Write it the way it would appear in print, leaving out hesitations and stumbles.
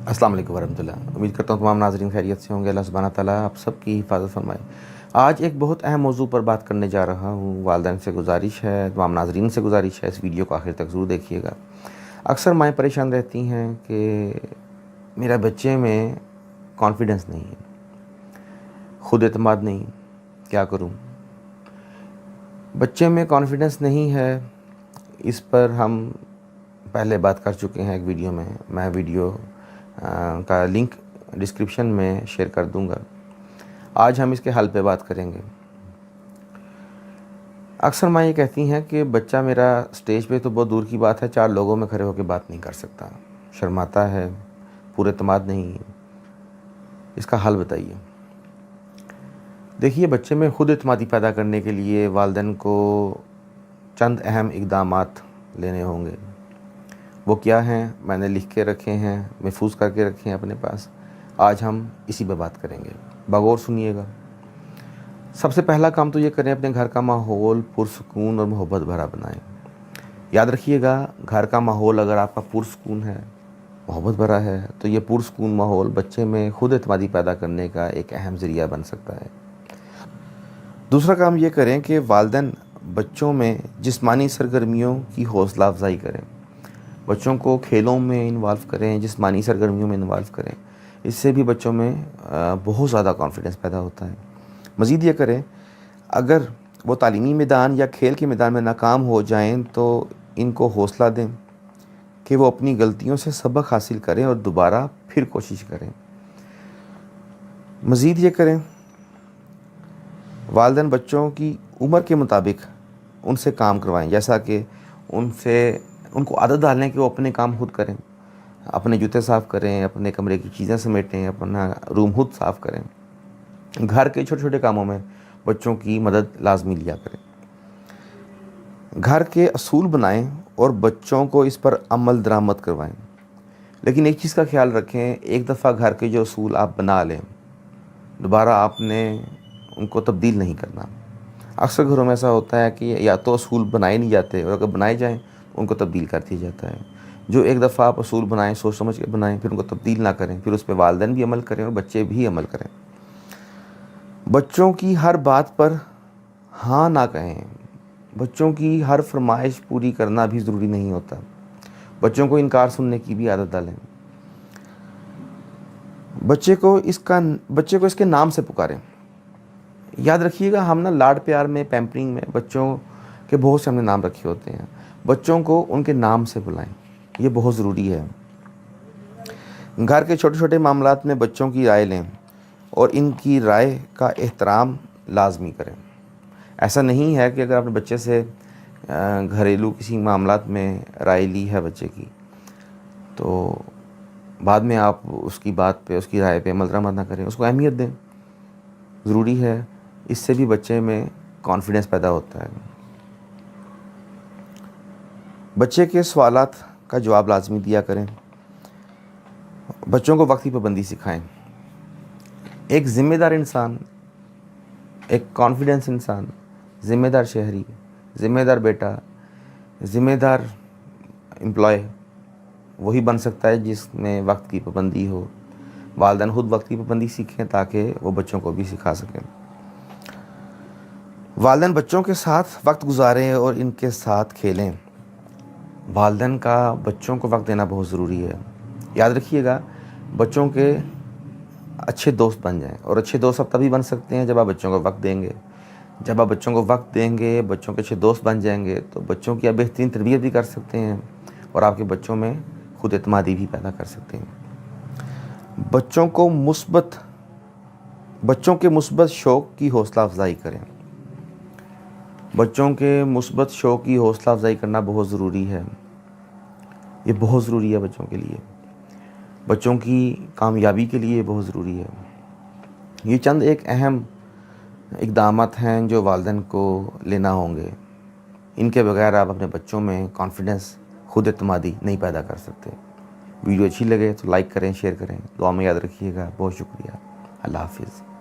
अस्सलाम वालेकुम वरहमतुल्लाह। उम्मीद करता हूँ तमाम नाज़रीन खैरियत से होंगे। अल्लाह सुब्हाना ताला आप सब की हिफाज़त फरमाए। आज एक बहुत अहम मौजू पर बात करने जा रहा हूँ। वालिदैन से गुजारिश है, तमाम नाज़रीन से गुजारिश है, इस वीडियो को आखिर तक ज़रूर देखिएगा। अक्सर माएँ परेशान रहती हैं कि मेरा बच्चे में कॉन्फिडेंस नहीं है, खुद एतमाद नहीं, क्या करूँ? बच्चे में कॉन्फिडेंस नहीं है, इस पर हम पहले बात कर चुके हैं एक वीडियो में। मैं वीडियो का लिंक डिस्क्रिप्शन में शेयर कर दूंगा। आज हम इसके हल पे बात करेंगे। अक्सर माँ ये कहती हैं कि बच्चा मेरा स्टेज पे तो बहुत दूर की बात है, 4 लोगों में खड़े होकर बात नहीं कर सकता, शर्माता है, पूरे एतमाद नहीं। इसका हल बताइए। देखिए, बच्चे में खुद एतमादी पैदा करने के लिए वालिदैन को चंद अहम इक़दामात लेने होंगे। वो क्या हैं, मैंने लिख के रखे हैं, महफूज करके रखे हैं अपने पास। आज हम इसी पे बात करेंगे, बगौर सुनिएगा। सबसे पहला काम तो ये करें, अपने घर का माहौल पुरसुकून और मोहब्बत भरा बनाएं। याद रखिएगा, घर का माहौल अगर आपका पुरसुकून है, मोहब्बत भरा है, तो ये पुरसुकून माहौल बच्चे में खुद एतमादी पैदा करने का एक अहम ज़रिया बन सकता है। दूसरा काम ये करें कि वालिदैन बच्चों में जिस्मानी सरगर्मियों की हौसला अफजाई करें। बच्चों को खेलों में इन्वॉल्व करें, जिस्मानी सरगर्मियों में इन्वॉल्व करें। इससे भी बच्चों में बहुत ज़्यादा कॉन्फिडेंस पैदा होता है। मज़ीद ये करें, अगर वो तालीमी मैदान या खेल के मैदान में नाकाम हो जाएं तो इनको हौसला दें कि वो अपनी गलतियों से सबक हासिल करें और दोबारा फिर कोशिश करें। मज़ीद ये करें, वालिदैन बच्चों की उम्र के मुताबिक उनसे काम करवाएं, जैसा कि उनको आदत डालें कि वो अपने काम खुद करें, अपने जूते साफ़ करें, अपने कमरे की चीज़ें समेटें, अपना रूम खुद साफ़ करें। घर के छोटे छोटे कामों में बच्चों की मदद लाजमी लिया करें। घर के असूल बनाएं और बच्चों को इस पर अमल दरामद करवाएं। लेकिन एक चीज़ का ख्याल रखें, एक दफ़ा घर के जो असूल आप बना लें, दोबारा आपने उनको तब्दील नहीं करना। अक्सर घरों में ऐसा होता है कि या तो असूल बनाए नहीं जाते, और अगर बनाए जाएँ उनको तब्दील कर दिया जाता है। जो एक दफ़ा आप असूल बनाएं, सोच समझ के बनाएं, फिर उनको तब्दील ना करें, फिर उस पर वालिदैन भी अमल करें और बच्चे भी अमल करें। बच्चों की हर बात पर हाँ ना कहें। बच्चों की हर फरमाइश पूरी करना भी ज़रूरी नहीं होता। बच्चों को इनकार सुनने की भी आदत डालें। बच्चे को इसके नाम से पुकारें। याद रखिएगा, हम ना लाड प्यार में, पैम्परिंग में बच्चों के बहुत से हमने नाम रखे होते हैं। बच्चों को उनके नाम से बुलाएं, ये बहुत ज़रूरी है। घर के छोटे छोटे मामलात में बच्चों की राय लें और इनकी राय का एहतराम लाजमी करें। ऐसा नहीं है कि अगर आपने बच्चे से घरेलू किसी मामलात में राय ली है बच्चे की, तो बाद में आप उसकी बात पे, उसकी राय पे अमल दरामद ना करें, उसको अहमियत दें, ज़रूरी है। इससे भी बच्चे में कॉन्फिडेंस पैदा होता है। बच्चे के सवालात का जवाब लाजमी दिया करें। बच्चों को वक्त की पाबंदी सिखाएं। एक ज़िम्मेदार इंसान, एक कॉन्फिडेंस इंसान, ज़िम्मेदार शहरी, ज़िम्मेदार बेटा, ज़िम्मेदार एम्प्लॉय वही बन सकता है जिसमें वक्त की पाबंदी हो। वालिदैन खुद वक्त की पाबंदी सीखें ताकि वो बच्चों को भी सिखा सकें। वालिदैन बच्चों के साथ वक्त गुजारें और इनके साथ खेलें। वालिदैन का बच्चों को वक्त देना बहुत ज़रूरी है। याद रखिएगा, बच्चों के अच्छे दोस्त बन जाएं, और अच्छे दोस्त आप तभी बन सकते हैं जब आप बच्चों को वक्त देंगे। जब आप बच्चों को वक्त देंगे, बच्चों के अच्छे दोस्त बन जाएंगे, तो बच्चों की आप बेहतरीन तरबियत भी कर सकते हैं और आपके बच्चों में खुद एतमादी भी पैदा कर सकते हैं। बच्चों के मुस्बत शौक़ की हौसला अफजाई करें। बच्चों के मुस्बत शौक़ की हौसला अफजाई करना बहुत ज़रूरी है। ये बहुत ज़रूरी है बच्चों के लिए, बच्चों की कामयाबी के लिए बहुत ज़रूरी है। ये चंद एक अहम इक़दामात हैं जो वालिदैन को लेना होंगे। इनके बगैर आप अपने बच्चों में कॉन्फिडेंस, खुद एतमादी नहीं पैदा कर सकते। वीडियो अच्छी लगे तो लाइक करें, शेयर करें, दुआ में याद रखिएगा। बहुत शुक्रिया। अल्लाह हाफ़िज़।